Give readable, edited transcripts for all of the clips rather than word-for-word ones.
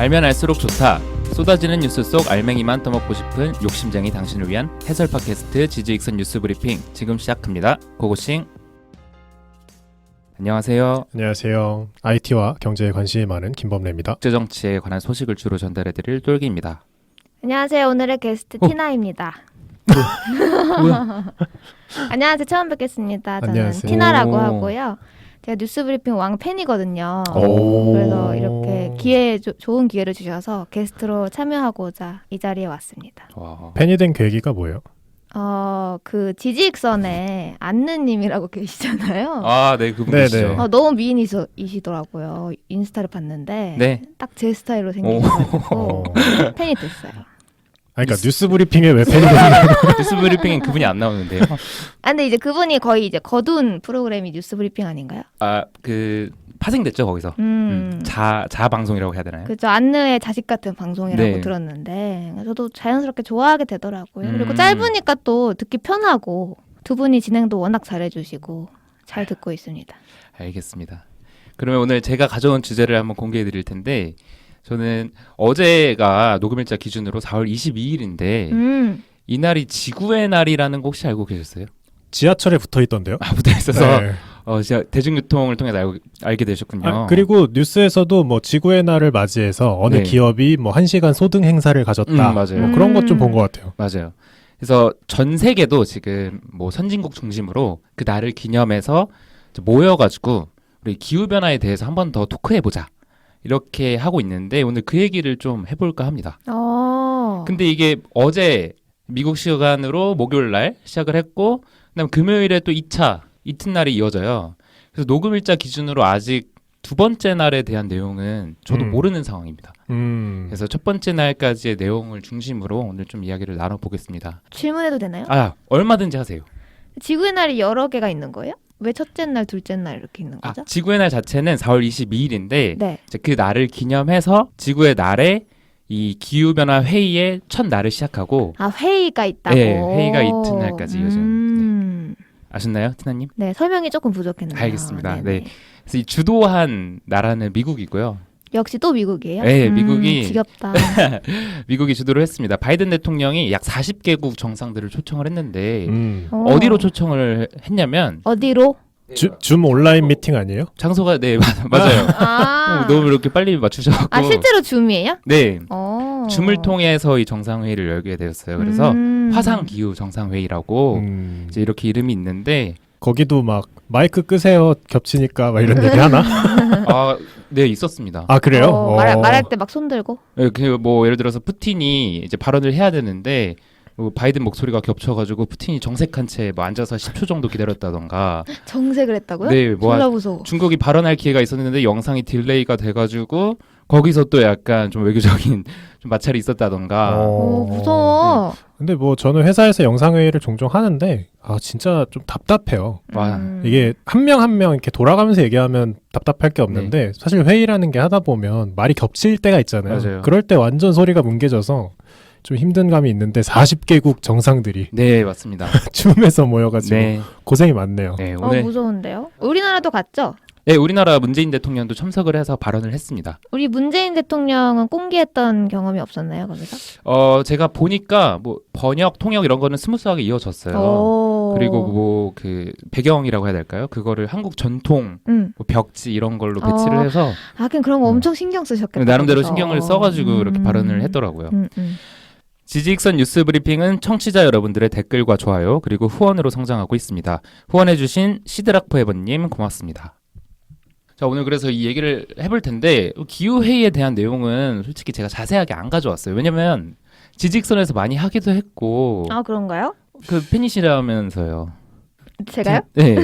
알면 알수록 좋다. 쏟아지는 뉴스 속 알맹이만 떠먹고 싶은 욕심쟁이 당신을 위한 해설 팟캐스트 지지익선 뉴스 브리핑 지금 시작합니다. 고고싱. 안녕하세요. 안녕하세요. IT와 경제에 관심이 많은 김범래입니다. 국제정치에 관한 소식을 주로 전달해드릴 똘기입니다. 안녕하세요. 오늘의 게스트 티나입니다. 뭐야? 안녕하세요. 처음 뵙겠습니다. 저는 안녕하세요. 티나라고 오. 하고요. 제가 뉴스브리핑 왕 팬이거든요. 오. 그래서 이렇게 좋은 기회를 주셔서 게스트로 참여하고자 이 자리에 왔습니다. 와. 팬이 된 계기가 뭐예요? 그 지지익선에 안느님이라고 계시잖아요. 아, 네, 그분이시죠. 네네. 너무 미인이시더라고요. 인스타를 봤는데 네. 딱 제 스타일로 생기셔가지고 어. 팬이 됐어요. 그러니까 뉴스 브리핑에 왜 팬이 되는 뉴스 브리핑엔 그분이 안 나오는데요. 근데 이제 그분이 거의 이제 거둔 프로그램이 뉴스브리핑 아닌가요? 아, 파생됐죠 거기서. 자 방송이라고 해야 되나요? 그죠. 안느의 자식 같은 방송이라고 네. 들었는데 저도 자연스럽게 좋아하게 되더라고요. 그리고 음. 짧으니까 또 듣기 편하고 두 분이 진행도 워낙 잘해주시고 잘 듣고 있습니다. 알겠습니다. 그러면 오늘 제가 가져온 주제를 한번 공개해 드릴 텐데 저는 어제가 녹음일자 기준으로 4월 22일인데 이날이 지구의 날이라는 거 혹시 알고 계셨어요? 지하철에 붙어 있던데요? 붙어 있어서 네. 진짜 대중교통을 통해 알게 되셨군요. 그리고 뉴스에서도 뭐 지구의 날을 맞이해서 어느 네. 기업이 뭐 1시간 소등 행사를 가졌다. 맞아요. 뭐 그런 것 좀 본 것 같아요. 맞아요. 그래서 전 세계도 지금 뭐 선진국 중심으로 그 날을 기념해서 모여가지고 우리 기후 변화에 대해서 한 번 더 토크해 보자 이렇게 하고 있는데 오늘 그 얘기를 좀 해볼까 합니다. 근데 이게 어제 미국 시간으로 목요일 날 시작을 했고 그다음 금요일에 또 2차 이튿날이 이어져요. 그래서 녹음일자 기준으로 아직 두 번째 날에 대한 내용은 저도 모르는 상황입니다. 그래서 첫 번째 날까지의 내용을 중심으로 오늘 좀 이야기를 나눠보겠습니다. 질문해도 되나요? 얼마든지 하세요. 지구의 날이 여러 개가 있는 거예요? 왜 첫째 날, 둘째 날 이렇게 있는 거죠? 지구의 날 자체는 4월 22일인데 네. 이제 그 날을 기념해서 지구의 날에 이 기후변화 회의의 첫 날을 시작하고 회의가 있다고. 네, 회의가 이튿날까지 이어져요. 아셨나요, 티나님? 네, 설명이 조금 부족했네요. 알겠습니다. 네네. 네. 그래서 이 주도한 나라는 미국이고요. 역시 또 미국이에요? 네, 미국이 지겹다. 미국이 주도를 했습니다. 바이든 대통령이 약 40개국 정상들을 초청을 했는데 어디로 초청을 했냐면 어디로? 줌 온라인 미팅 아니에요? 장소가 네 맞아요. 너무 이렇게 빨리 맞추셔갖고 실제로 줌이에요? 네. 줌을 통해서 이 정상회의를 열게 되었어요. 그래서 화상 기후 정상회의라고 이제 이렇게 이름이 있는데 거기도 막 마이크 끄세요 겹치니까 막 이런 얘기 하나? 네 있었습니다. 그래요? 말할 때 막 손 들고? 네, 뭐 예를 들어서 푸틴이 이제 발언을 해야 되는데 바이든 목소리가 겹쳐가지고 푸틴이 정색한 채 뭐 앉아서 10초 정도 기다렸다던가. 정색을 했다고요? 네, 졸라 무서워. 중국이 발언할 기회가 있었는데 영상이 딜레이가 돼가지고 거기서 또 약간 좀 외교적인 좀 마찰이 있었다던가. 무서워. 근데 뭐 저는 회사에서 영상회의를 종종 하는데 진짜 좀 답답해요. 이게 한 명 한 명 이렇게 돌아가면서 얘기하면 답답할 게 없는데 사실 회의라는 게 하다 보면 말이 겹칠 때가 있잖아요. 맞아요. 그럴 때 완전 소리가 뭉개져서 좀 힘든 감이 있는데 40개국 정상들이 네 맞습니다. 줌에서 모여가지고 고생이 많네요. 네, 오늘 무서운데요? 우리나라도 갔죠? 네, 우리나라 문재인 대통령도 참석을 해서 발언을 했습니다. 우리 문재인 대통령은 꽁기했던 경험이 없었나요, 거기서? 제가 보니까 뭐 번역, 통역 이런 거는 스무스하게 이어졌어요. 그리고 뭐 그 배경이라고 해야 될까요? 그거를 한국 전통 뭐 벽지 이런 걸로 배치를 해서 하긴 그런 거 엄청 신경 쓰셨겠다. 나름대로 거기서. 신경을 써가지고 이렇게 발언을 했더라고요. 지지익선 뉴스 브리핑은 청취자 여러분들의 댓글과 좋아요 그리고 후원으로 성장하고 있습니다. 후원해주신 시드락포에버님 고맙습니다. 자, 오늘 그래서 이 얘기를 해볼 텐데 기후회의에 대한 내용은 솔직히 제가 자세하게 안 가져왔어요. 왜냐면 지지익선에서 많이 하기도 했고 그런가요? 그 팬이시라면서요. 제가요? 네.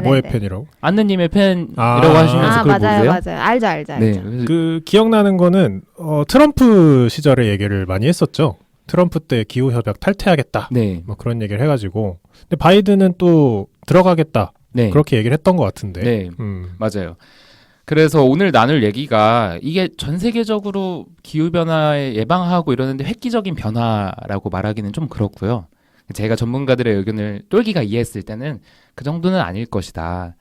뭐의 팬이라고? 안느님의 팬이라고 하시면서 그걸 맞아요, 보세요? 맞아요. 알죠. 네. 그 기억나는 거는 트럼프 시절에 얘기를 많이 했었죠. 트럼프 때 기후협약 탈퇴하겠다. 네. 뭐 그런 얘기를 해가지고. 근데 바이든은 또 들어가겠다. 네. 그렇게 얘기를 했던 것 같은데. 네. 맞아요. 그래서 오늘 나눌 얘기가 이게 전 세계적으로 기후변화에 예방하고 이러는데 획기적인 변화라고 말하기는 좀 그렇고요. 제가 전문가들의 의견을 똘기가 이해했을 때는 그 정도는 아닐 것이다.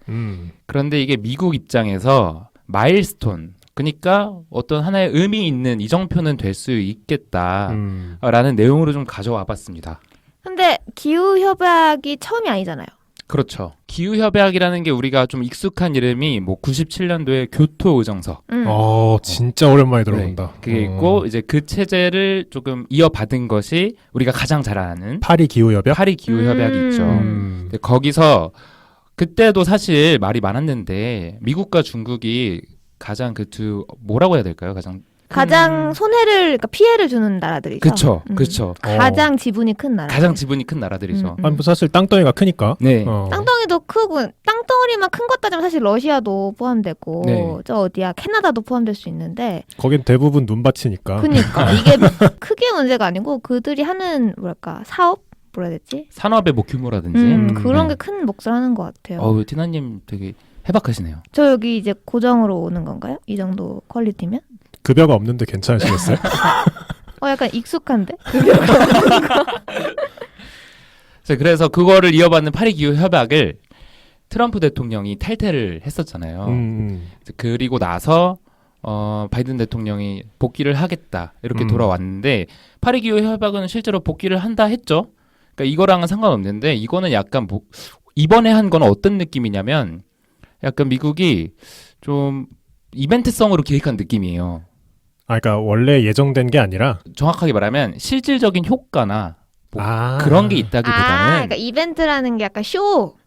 그런데 이게 미국 입장에서 마일스톤, 그러니까 어떤 하나의 의미 있는 이정표는 될 수 있겠다라는 음. 내용으로 좀 가져와 봤습니다. 근데 기후협약이 처음이 아니잖아요. 그렇죠. 기후협약이라는 게 우리가 좀 익숙한 이름이 뭐 97년도에 교토의정서 진짜 오랜만에 들어본다. 그게 있고 이제 그 체제를 조금 이어받은 것이 우리가 가장 잘 아는 파리 기후협약? 파리 기후협약이 있죠. 근데 거기서 그때도 사실 말이 많았는데 미국과 중국이 가장 뭐라고 해야 될까요? 가장 손해를 그러니까 피해를 주는 나라들이죠. 그렇죠, 그렇죠. 가장 지분이 큰 나라. 가장 지분이 큰 나라들이죠. 아니, 뭐 사실 땅덩이가 크니까. 네. 땅덩이도 크고 땅덩어리만 큰 것 따지면 사실 러시아도 포함되고 네. 저 어디야 캐나다도 포함될 수 있는데. 거긴 대부분 눈밭이니까. 그러니까 이게 크게 문제가 아니고 그들이 하는 뭐랄까 사업 뭐라 해야 되지? 산업의 뭐 규모라든지 그런 게 큰 몫을 하는 것 같아요. 티나님 되게 해박하시네요. 저 여기 이제 고정으로 오는 건가요? 이 정도 퀄리티면? 급여가 없는데 괜찮으시겠어요? 약간 익숙한데? 그래서 그거를 이어받는 파리 기후 협약을 트럼프 대통령이 탈퇴를 했었잖아요. 그리고 나서 바이든 대통령이 복귀를 하겠다 이렇게 돌아왔는데 파리 기후 협약은 실제로 복귀를 한다 했죠. 그러니까 이거랑은 상관없는데 이거는 약간 이번에 한 건 어떤 느낌이냐면 약간 미국이 좀 이벤트성으로 기획한 느낌이에요. 그러니까 원래 예정된 게 아니라 정확하게 말하면 실질적인 효과나 그런 게 있다기보다는 그러니까 이벤트라는 게 약간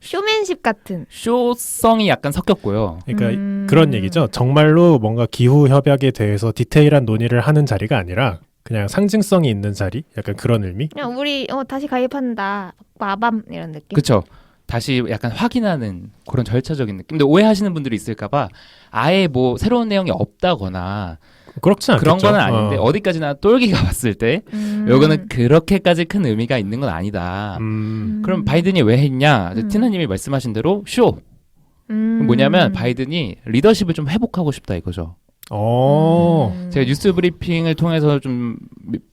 쇼맨십 같은 쇼성이 약간 섞였고요. 그러니까 그런 얘기죠. 정말로 뭔가 기후 협약에 대해서 디테일한 논의를 하는 자리가 아니라 그냥 상징성이 있는 자리? 약간 그런 의미? 그냥 우리 다시 가입한다. 마밤 이런 느낌. 그렇죠. 다시 약간 확인하는 그런 절차적인 느낌. 근데 오해하시는 분들이 있을까봐 아예 뭐 새로운 내용이 없다거나 그렇지 않겠죠. 그런 건 아닌데 어디까지나 똘기가 봤을 때 요거는 그렇게까지 큰 의미가 있는 건 아니다. 그럼 바이든이 왜 했냐? 티나님이 말씀하신 대로 쇼. 뭐냐면 바이든이 리더십을 좀 회복하고 싶다 이거죠. 제가 뉴스 브리핑을 통해서 좀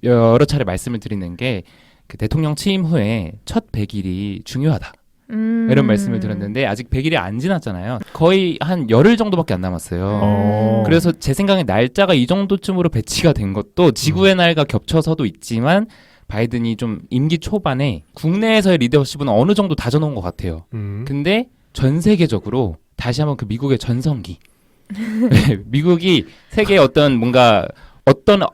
여러 차례 말씀을 드리는 게 그 대통령 취임 후에 첫 100일이 중요하다. 이런 말씀을 드렸는데 아직 100일이 안 지났잖아요. 거의 한 열흘 정도밖에 안 남았어요. 그래서 제 생각에 날짜가 이 정도쯤으로 배치가 된 것도 지구의 날과 겹쳐서도 있지만 바이든이 좀 임기 초반에 국내에서의 리더십은 어느 정도 다져놓은 것 같아요. 근데 전 세계적으로 다시 한번 그 미국의 전성기 미국이 세계의 어떤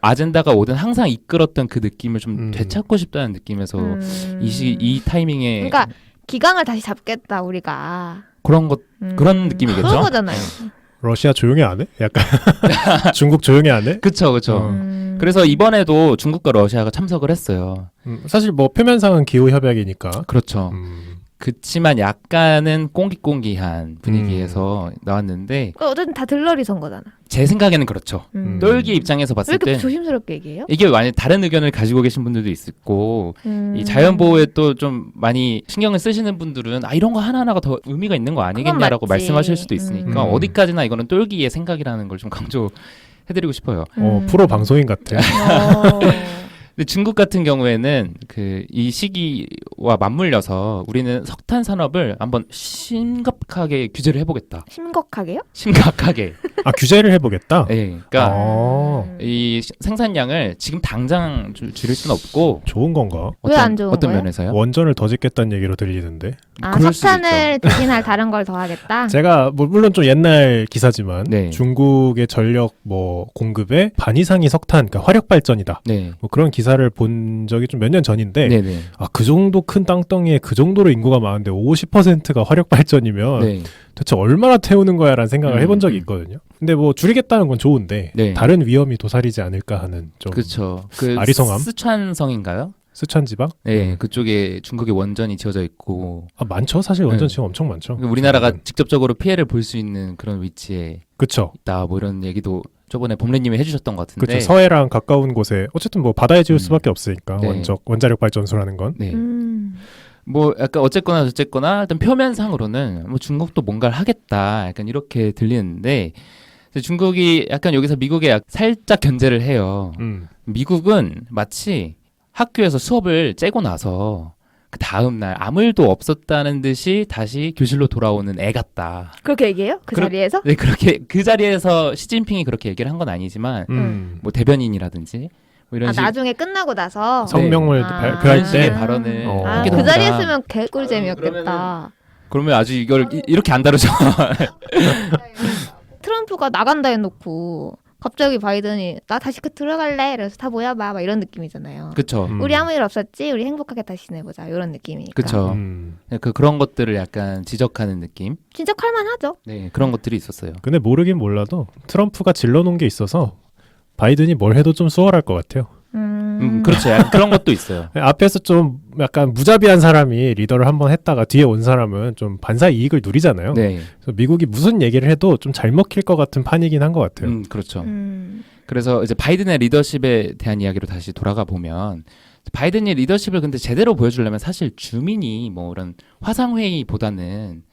아젠다가 오든 항상 이끌었던 그 느낌을 좀 되찾고 싶다는 느낌에서 이 타이밍에 그러니까 기강을 다시 잡겠다 우리가 그런 그런 느낌이겠죠. 그런 거잖아요. 러시아 조용히 안 해? 약간 중국 조용히 안 해? 그렇죠. 그래서 이번에도 중국과 러시아가 참석을 했어요. 사실 뭐 표면상은 기후 협약이니까. 그렇죠. 그치만 약간은 꽁기꽁기한 분위기에서 나왔는데 어쨌든 다 들러리 선 거잖아. 제 생각에는 그렇죠. 똘기 입장에서 왜 봤을 이렇게 때 조심스럽게 얘기해요? 이게 만약 다른 의견을 가지고 계신 분들도 있고 이 자연보호에 또 좀 많이 신경을 쓰시는 분들은 이런 거 하나하나가 더 의미가 있는 거 아니겠냐라고 말씀하실 수도 있으니까 어디까지나 이거는 똘기의 생각이라는 걸 좀 강조해드리고 싶어요. 프로 방송인 같아. 근데 중국 같은 경우에는 이 시기와 맞물려서 우리는 석탄 산업을 한번 심각하게 규제를 해보겠다. 심각하게요? 심각하게. 규제를 해보겠다? 네. 그러니까 이 생산량을 지금 당장 줄일 수는 없고. 좋은 건가? 왜 안 좋은 어떤 거예요? 면에서요? 원전을 더 짓겠다는 얘기로 들리는데. 석탄을 대신할 다른 걸 더 하겠다? 제가 물론 좀 옛날 기사지만 네. 중국의 전력 공급의 반 이상이 석탄, 그러니까 화력 발전이다. 네. 뭐 그런 기사를 본 적이 좀 몇 년 전인데 네네. 그 정도 큰 땅덩이에 그 정도로 인구가 많은데 50%가 화력 발전이면 네. 대체 얼마나 태우는 거야라는 생각을 해본 적이 있거든요. 근데 뭐 줄이겠다는 건 좋은데 네. 다른 위험이 도사리지 않을까 하는 좀 그렇죠. 아리송함? 쓰촨성인가요? 쓰촨 지방? 네, 그쪽에 중국의 원전이 지어져 있고 많죠. 사실 원전 지금 엄청 많죠. 우리나라가 직접적으로 피해를 볼 수 있는 그런 위치에 그쵸. 있다. 뭐 이런 얘기도 저번에 범래님이 해주셨던 것 같은데. 그렇죠. 서해랑 가까운 곳에 어쨌든 뭐 바다에 지을 수밖에 없으니까 네. 원자력 발전소라는 건. 네. 뭐 약간 어쨌거나 일단 표면상으로는 뭐 중국도 뭔가를 하겠다. 약간 이렇게 들리는데 중국이 약간 여기서 미국에 살짝 견제를 해요. 미국은 마치 학교에서 수업을 째고 나서 그 다음 날 아무 일도 없었다는 듯이 다시 교실로 돌아오는 애 같다. 그렇게 얘기해요? 그 자리에서? 네, 그렇게 그 자리에서 시진핑이 그렇게 얘기를 한 건 아니지만 뭐 대변인이라든지 뭐 이런 나중에 끝나고 나서 성명을 발표할 그런 식의 때 발언을 하기도 그 한다. 자리였으면 개꿀잼이었겠다. 그러면 아주 이걸 이렇게 안 다루죠. 트럼프가 나간다 해놓고 갑자기 바이든이 나 다시 들어갈래? 이래서 다 모여봐 막 이런 느낌이잖아요. 그쵸. 우리 아무 일 없었지? 우리 행복하게 다시 지내보자 이런 느낌이니까. 그쵸. 그런 것들을 약간 지적하는 느낌. 진짜 칼만하죠. 네, 그런 것들이 있었어요. 근데 모르긴 몰라도 트럼프가 질러놓은 게 있어서 바이든이 뭘 해도 좀 수월할 것 같아요. 그렇죠. 약간 그런 것도 있어요. 앞에서 좀 약간 무자비한 사람이 리더를 한번 했다가 뒤에 온 사람은 좀 반사 이익을 누리잖아요. 네. 그래서 미국이 무슨 얘기를 해도 좀 잘 먹힐 것 같은 판이긴 한 것 같아요. 그렇죠. 그래서 이제 바이든의 리더십에 대한 이야기로 다시 돌아가 보면 바이든이 리더십을 근데 제대로 보여주려면 사실 주민이 뭐 이런 화상회의보다는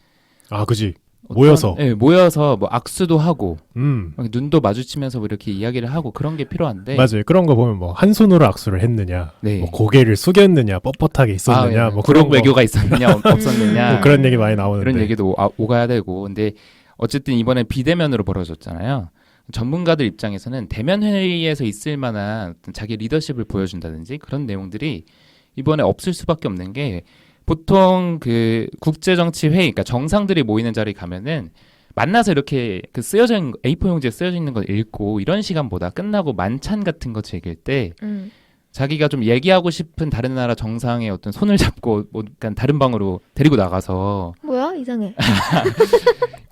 아, 그지. 모여서. 네, 모여서 뭐 악수도 하고 음. 눈도 마주치면서 뭐 이렇게 이야기를 하고 그런 게 필요한데 맞아요. 그런 거 보면 뭐 한 손으로 악수를 했느냐, 네. 뭐 고개를 숙였느냐, 뻣뻣하게 있었느냐, 뭐 그런 구록 거. 외교가 있었느냐 없었느냐 뭐 그런 얘기 많이 나오는데. 이런 얘기도 오가야 되고 근데 어쨌든 이번에 비대면으로 벌어졌잖아요. 전문가들 입장에서는 대면 회의에서 있을 만한 어떤 자기 리더십을 보여준다든지 그런 내용들이 이번에 없을 수밖에 없는 게 보통 그 국제정치 회의, 그러니까 정상들이 모이는 자리 가면은 만나서 이렇게 그 쓰여져 있는 A4 용지에 쓰여져 있는 걸 읽고 이런 시간보다 끝나고 만찬 같은 거 즐길 때 자기가 좀 얘기하고 싶은 다른 나라 정상의 어떤 손을 잡고 뭐 약간 다른 방으로 데리고 나가서 뭐야 이상해.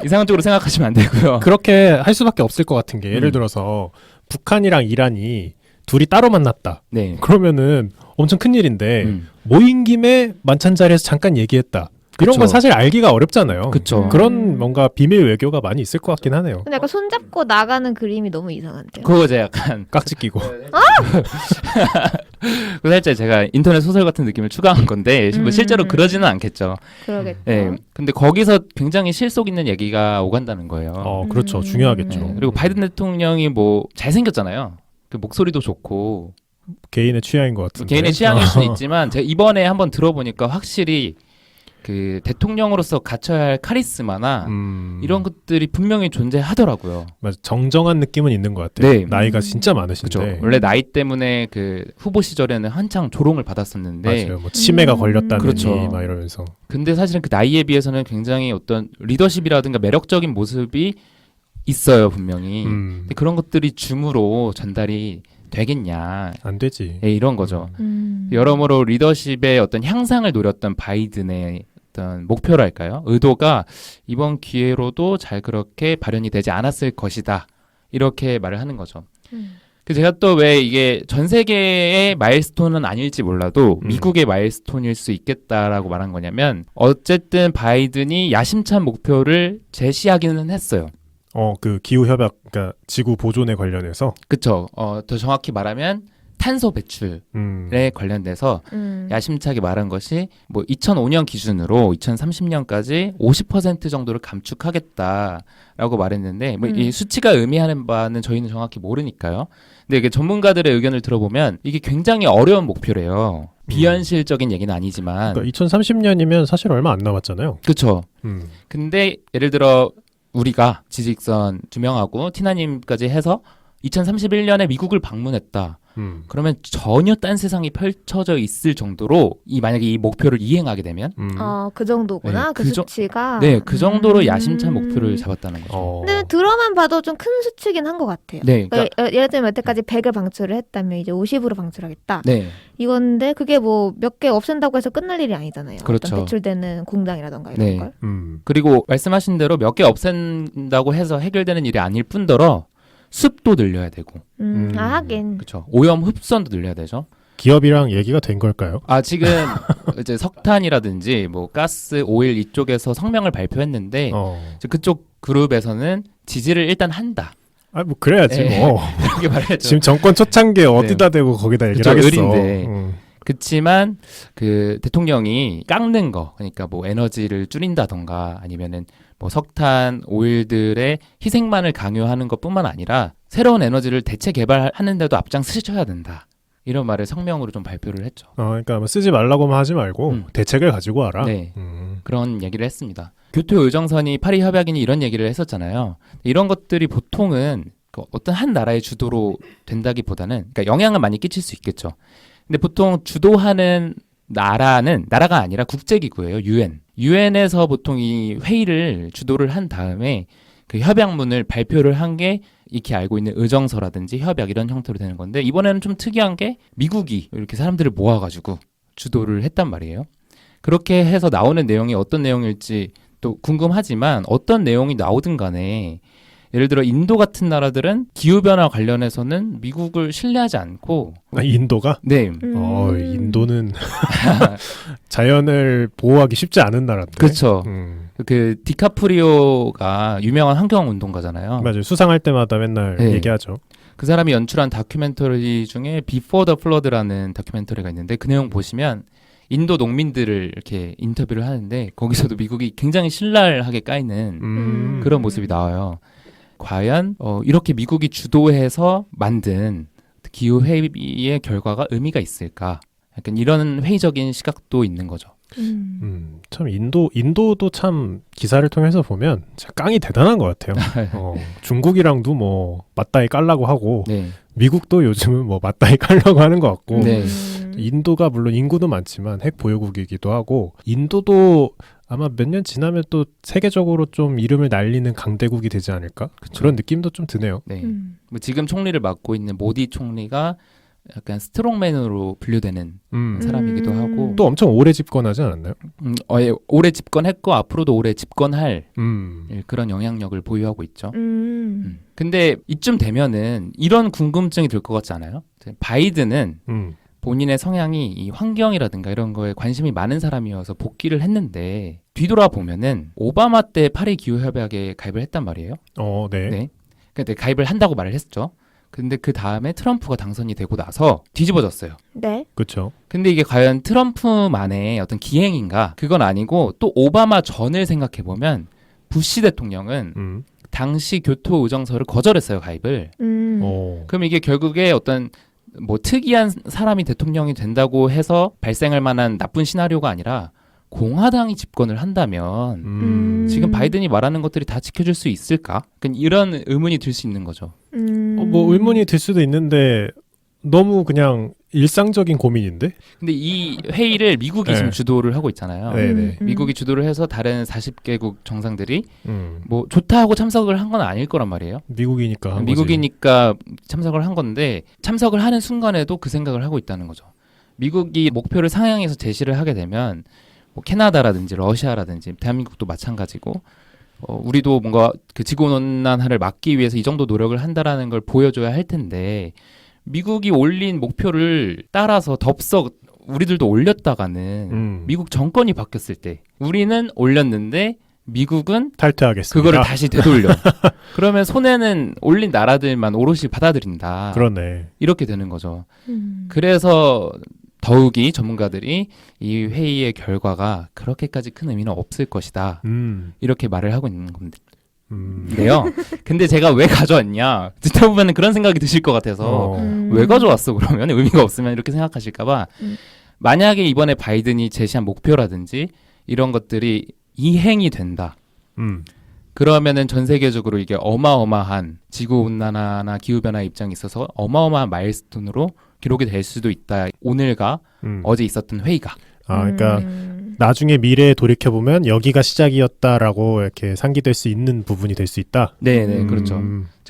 이상한 쪽으로 생각하시면 안 되고요. 그렇게 할 수밖에 없을 것 같은 게 예를 들어서 북한이랑 이란이 둘이 따로 만났다. 네. 그러면은 엄청 큰 일인데 모인 김에 만찬 자리에서 잠깐 얘기했다. 이런 그쵸. 건 사실 알기가 어렵잖아요. 그쵸. 그런 뭔가 비밀 외교가 많이 있을 것 같긴 하네요. 근데 약간 손잡고 나가는 그림이 너무 이상한데요. 그거 이제 약간 깍지 끼고. 그 살짝 제가 인터넷 소설 같은 느낌을 추가한 건데 뭐 실제로 그러지는 않겠죠. 그러겠죠. 네. 근데 거기서 굉장히 실속 있는 얘기가 오간다는 거예요. 그렇죠. 중요하겠죠. 네. 그리고 바이든 대통령이 뭐 잘생겼잖아요. 그 목소리도 좋고 개인의 취향인 것 같은데. 개인의 취향일 수는 있지만 제가 이번에 한번 들어보니까 확실히 그 대통령으로서 갖춰야 할 카리스마나 이런 것들이 분명히 존재하더라고요. 맞아. 정정한 느낌은 있는 것 같아요. 네. 나이가 진짜 많으신데. 그렇죠. 원래 나이 때문에 그 후보 시절에는 한창 조롱을 받았었는데 맞아요. 뭐 치매가 걸렸다느니 그렇죠. 막 이러면서. 근데 사실은 그 나이에 비해서는 굉장히 어떤 리더십이라든가 매력적인 모습이 있어요, 분명히. 근데 그런 것들이 줌으로 전달이 되겠냐. 안 되지. 네, 이런 거죠. 여러모로 리더십의 어떤 향상을 노렸던 바이든의 어떤 목표랄까요? 의도가 이번 기회로도 잘 그렇게 발현이 되지 않았을 것이다. 이렇게 말을 하는 거죠. 그 제가 또 왜 이게 전 세계의 마일스톤은 아닐지 몰라도 미국의 마일스톤일 수 있겠다라고 말한 거냐면 어쨌든 바이든이 야심찬 목표를 제시하기는 했어요. 그 기후 협약, 그러니까 지구 보존에 관련해서. 그쵸. 더 정확히 말하면 탄소 배출에 관련돼서 야심차게 말한 것이 뭐 2005년 기준으로 2030년까지 50% 정도를 감축하겠다라고 말했는데 뭐 이 수치가 의미하는 바는 저희는 정확히 모르니까요. 근데 이게 전문가들의 의견을 들어보면 이게 굉장히 어려운 목표래요. 비현실적인 얘기는 아니지만. 그러니까 2030년이면 사실 얼마 안 남았잖아요. 그렇죠. 근데 예를 들어 우리가 지직선 2명하고 티나님까지 해서 2031년에 미국을 방문했다. 그러면 전혀 딴 세상이 펼쳐져 있을 정도로 만약에 이 목표를 이행하게 되면 그 정도구나. 네, 그 수치가. 네, 그 정도로 야심찬 목표를 잡았다는 거죠. 근데 들어만 봐도 좀 큰 수치긴 한 것 같아요. 네, 그러니까 예를 들면 여태까지 100을 방출을 했다면 이제 50으로 방출하겠다. 네. 이건데 그게 뭐 몇 개 없앤다고 해서 끝날 일이 아니잖아요. 그렇죠. 어떤 배출되는 공장이라던가 이런 네. 걸. 그리고 말씀하신 대로 몇 개 없앤다고 해서 해결되는 일이 아닐 뿐더러 습도 늘려야 되고. 하긴. 그렇죠. 오염 흡수도 늘려야 되죠. 기업이랑 얘기가 된 걸까요? 지금 이제 석탄이라든지 뭐 가스, 오일 이쪽에서 성명을 발표했는데 이제 그쪽 그룹에서는 지지를 일단 한다. 뭐 그래야지 뭐. 이렇게 말했죠. 지금 정권 초창기에 어디다 대고 거기다 얘기를 그쵸, 하겠어. 의리인데. 그치만 그 대통령이 깎는 거, 그러니까 뭐 에너지를 줄인다던가 아니면은 뭐 석탄, 오일들의 희생만을 강요하는 것뿐만 아니라 새로운 에너지를 대체 개발하는 데도 앞장서셔야 된다. 이런 말을 성명으로 좀 발표를 했죠. 그러니까 뭐 쓰지 말라고만 하지 말고 대책을 가지고 와라. 네. 그런 얘기를 했습니다. 교토 의정선이 파리 협약이니 이런 얘기를 했었잖아요. 이런 것들이 보통은 어떤 한 나라의 주도로 된다기보다는 그러니까 영향을 많이 끼칠 수 있겠죠. 근데 보통 주도하는 나라는 나라가 아니라 국제기구예요. 유엔에서 보통 이 회의를 주도를 한 다음에 그 협약문을 발표를 한 게 익히 알고 있는 의정서라든지 협약 이런 형태로 되는 건데 이번에는 좀 특이한 게 미국이 이렇게 사람들을 모아가지고 주도를 했단 말이에요. 그렇게 해서 나오는 내용이 어떤 내용일지 또 궁금하지만 어떤 내용이 나오든 간에 예를 들어 인도 같은 나라들은 기후변화 관련해서는 미국을 신뢰하지 않고 인도가? 네. 인도는 자연을 보호하기 쉽지 않은 나라인데. 그렇죠. 그 디카프리오가 유명한 환경운동가잖아요. 맞아요. 수상할 때마다 맨날 네. 얘기하죠. 그 사람이 연출한 다큐멘터리 중에 Before the Flood라는 다큐멘터리가 있는데 그 내용 보시면 인도 농민들을 이렇게 인터뷰를 하는데 거기서도 미국이 굉장히 신랄하게 까이는 그런 모습이 나와요. 과연 이렇게 미국이 주도해서 만든 기후회의의 결과가 의미가 있을까? 약간 이런 회의적인 시각도 있는 거죠. 참 인도도 참 기사를 통해서 보면 진짜 깡이 대단한 것 같아요. 중국이랑도 뭐 맞다이 깔라고 하고 네. 미국도 요즘은 뭐 맞다이 깔라고 하는 것 같고 네. 인도가 물론 인구도 많지만 핵 보유국이기도 하고 인도도 아마 몇 년 지나면 또 세계적으로 좀 이름을 날리는 강대국이 되지 않을까? 그쵸. 그런 느낌도 좀 드네요. 네. 뭐 지금 총리를 맡고 있는 모디 총리가 약간 스트롱맨으로 분류되는 사람이기도 하고 또 엄청 오래 집권하지 않았나요? 오래 집권했고 앞으로도 오래 집권할 음. 그런 영향력을 보유하고 있죠. 근데 이쯤 되면은 이런 궁금증이 들 것 같지 않아요? 바이든은 본인의 성향이 이 환경이라든가 이런 거에 관심이 많은 사람이어서 복귀를 했는데 뒤돌아보면은 오바마 때 파리 기후협약에 가입을 했단 말이에요. 네. 네. 근데 가입을 한다고 말을 했죠. 근데 그 다음에 트럼프가 당선이 되고 나서 뒤집어졌어요. 네. 그렇죠. 근데 이게 과연 트럼프만의 어떤 기행인가? 그건 아니고 또 오바마 전을 생각해 보면 부시 대통령은 당시 교토 의정서를 거절했어요, 가입을. 그럼 이게 결국에 어떤 뭐 특이한 사람이 대통령이 된다고 해서 발생할 만한 나쁜 시나리오가 아니라 공화당이 집권을 한다면 지금 바이든이 말하는 것들이 다 지켜줄 수 있을까? 그러니까 이런 의문이 들 수 있는 거죠. 뭐 의문이 들 수도 있는데 너무 그냥 일상적인 고민인데? 근데 이 회의를 미국이 네. 지금 주도를 하고 있잖아요. 네네. 미국이 주도를 해서 다른 40개국 정상들이 뭐 좋다 하고 참석을 한 건 아닐 거란 말이에요. 미국이니까 한 미국이니까 참석을 한 건데 참석을 하는 순간에도 그 생각을 하고 있다는 거죠. 미국이 목표를 상향해서 제시를 하게 되면 뭐 캐나다라든지 러시아라든지 대한민국도 마찬가지고 우리도 뭔가 그 지구온난화를 막기 위해서 이 정도 노력을 한다라는 걸 보여줘야 할 텐데 미국이 올린 목표를 따라서 덥석 우리들도 올렸다가는 미국 정권이 바뀌었을 때 우리는 올렸는데 미국은 탈퇴하겠습니다. 그거를 다시 되돌려. 그러면 손해는 올린 나라들만 오롯이 받아들인다. 그러네. 이렇게 되는 거죠. 그래서 더욱이 전문가들이 이 회의의 결과가 그렇게까지 큰 의미는 없을 것이다. 이렇게 말을 하고 있는 건데요. 근데 제가 왜 가져왔냐? 듣다 보면 그런 생각이 드실 것 같아서 왜 가져왔어? 그러면 의미가 없으면 이렇게 생각하실까봐 만약에 이번에 바이든이 제시한 목표라든지 이런 것들이 이행이 된다. 그러면은 전 세계적으로 이게 어마어마한 지구온난화나 기후변화 입장에 있어서 어마어마한 마일스톤으로 기록이 될 수도 있다. 오늘과 어제 있었던 회의가. 그러니까 나중에 미래에 돌이켜보면 여기가 시작이었다라고 이렇게 상기될 수 있는 부분이 될 수 있다. 네, 그렇죠.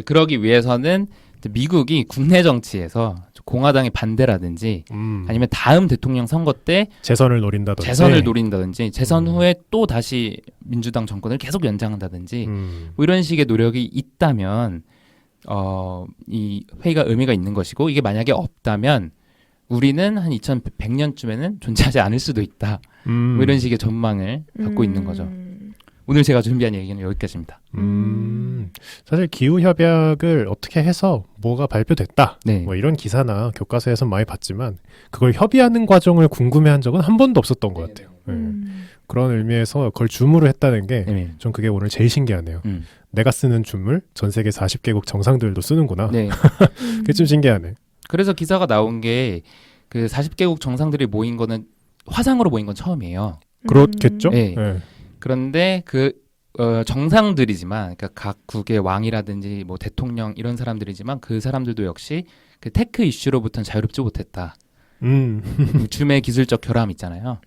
그러기 위해서는 미국이 국내 정치에서 공화당의 반대라든지 아니면 다음 대통령 선거 때 재선을 노린다든지 재선 후에 또 다시 민주당 정권을 계속 연장한다든지 뭐 이런 식의 노력이 있다면 이 회의가 의미가 있는 것이고 이게 만약에 없다면 우리는 한 2100년쯤에는 존재하지 않을 수도 있다. 뭐 이런 식의 전망을 갖고 있는 거죠. 오늘 제가 준비한 얘기는 여기까지입니다. 사실 기후협약을 어떻게 해서 뭐가 발표됐다. 네. 뭐 이런 기사나 교과서에서 많이 봤지만 그걸 협의하는 과정을 궁금해한 적은 한 번도 없었던 것 같아요. 그런 의미에서 그걸 줌으로 했다는 게 전 그게 오늘 제일 신기하네요. 내가 쓰는 줌을 전 세계 40개국 정상들도 쓰는구나. 네. 그게 좀 신기하네. 그래서 기사가 나온 게 그 40개국 정상들이 모인 거는 화상으로 모인 건 처음이에요. 그렇겠죠? 네. 네. 그런데 그 정상들이지만 그러니까 각국의 왕이라든지 뭐 대통령 이런 사람들이지만 그 사람들도 역시 그 테크 이슈로부터는 자유롭지 못했다. 요즘의 기술적 결함 있잖아요.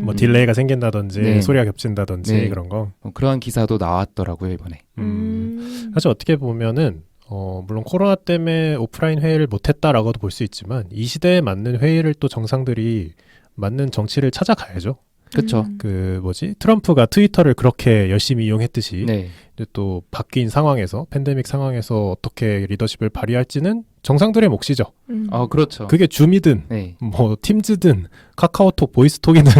뭐 딜레이가 생긴다든지 네. 소리가 겹친다든지 네. 그런 거. 뭐 그런 기사도 나왔더라고요 이번에. 사실 어떻게 보면은 물론 코로나 때문에 오프라인 회의를 못했다라고도 볼 수 있지만 이 시대에 맞는 회의를 또 정상들이 맞는 정치를 찾아가야죠. 그렇죠. 그 트럼프가 트위터를 그렇게 열심히 이용했듯이 네. 이제 또 바뀐 상황에서 팬데믹 상황에서 어떻게 리더십을 발휘할지는 정상들의 몫이죠. 그렇죠. 그게 줌이든 네. 뭐 팀즈든 카카오톡 보이스톡이든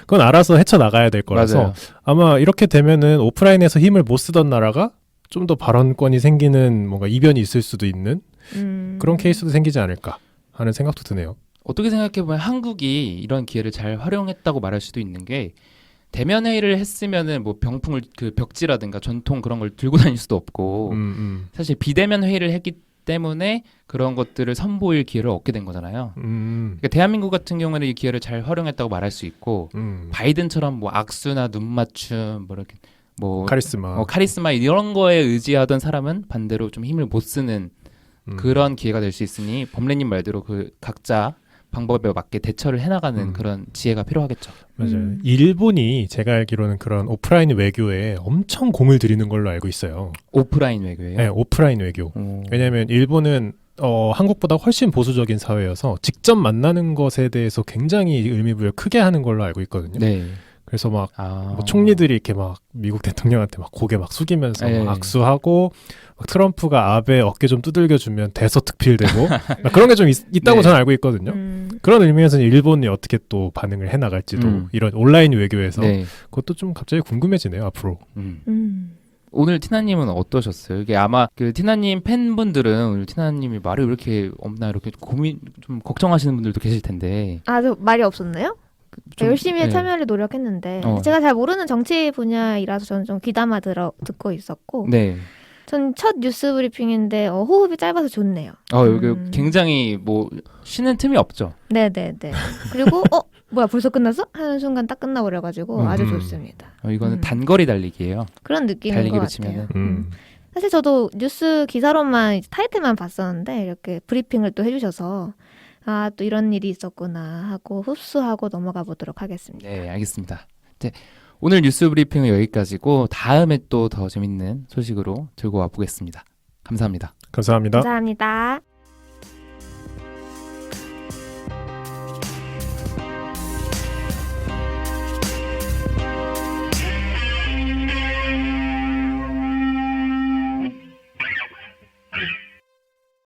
그건 알아서 헤쳐나가야 될 거라서 맞아요. 아마 이렇게 되면은 오프라인에서 힘을 못 쓰던 나라가 좀 더 발언권이 생기는 뭔가 이변이 있을 수도 있는 그런 케이스도 생기지 않을까 하는 생각도 드네요. 어떻게 생각해보면 한국이 이런 기회를 잘 활용했다고 말할 수도 있는 게 대면 회의를 했으면은 뭐 병풍을 그 벽지라든가 전통 그런 걸 들고 다닐 수도 없고 사실 비대면 회의를 했기 때문에 그런 것들을 선보일 기회를 얻게 된 거잖아요. 그러니까 대한민국 같은 경우에는 이 기회를 잘 활용했다고 말할 수 있고 바이든처럼 뭐 악수나 눈 맞춤 뭐 이렇게 뭐 카리스마 이런 거에 의지하던 사람은 반대로 좀 힘을 못 쓰는 그런 기회가 될 수 있으니 범래님 말대로 그 각자 방법에 맞게 대처를 해나가는 그런 지혜가 필요하겠죠. 맞아요. 일본이 제가 알기로는 그런 오프라인 외교에 엄청 공을 들이는 걸로 알고 있어요. 오프라인 외교예요? 네, 오프라인 외교. 왜냐하면 일본은 한국보다 훨씬 보수적인 사회여서 직접 만나는 것에 대해서 굉장히 의미부여 크게 하는 걸로 알고 있거든요. 네. 그래서 막 뭐 총리들이 이렇게 막 미국 대통령한테 막 고개 막 숙이면서 막 악수하고 막 트럼프가 아베 어깨 좀 두들겨 주면 대서특필되고 그런 게 좀 있다고 네. 저는 알고 있거든요. 그런 의미에서는 일본이 어떻게 또 반응을 해 나갈지도 이런 온라인 외교에서 네. 그것도 좀 갑자기 궁금해지네요 앞으로. 오늘 티나님은 어떠셨어요? 이게 아마 그 티나님 팬분들은 오늘 티나님이 말이 왜 이렇게 없나 이렇게 고민 좀 걱정하시는 분들도 계실 텐데. 저 말이 없었나요? 좀, 열심히 네. 참여를 노력했는데 어. 제가 잘 모르는 정치 분야이라서 저는 좀 귀담아 듣고 있었고 네. 전 첫 뉴스 브리핑인데 호흡이 짧아서 좋네요. 여기 굉장히 뭐 쉬는 틈이 없죠. 네네네. 그리고 뭐야 벌써 끝났어? 하는 순간 딱 끝나버려가지고 아주 좋습니다. 이거는 단거리 달리기예요. 그런 느낌인 것 달리기로 같아요. 치면은. 사실 저도 뉴스 기사로만 타이틀만 봤었는데 이렇게 브리핑을 또 해주셔서 또 이런 일이 있었구나 하고 흡수하고 넘어가 보도록 하겠습니다. 네, 알겠습니다. 네, 오늘 뉴스 브리핑은 여기까지고 다음에 또 더 재밌는 소식으로 들고 와 보겠습니다. 감사합니다. 감사합니다. 감사합니다.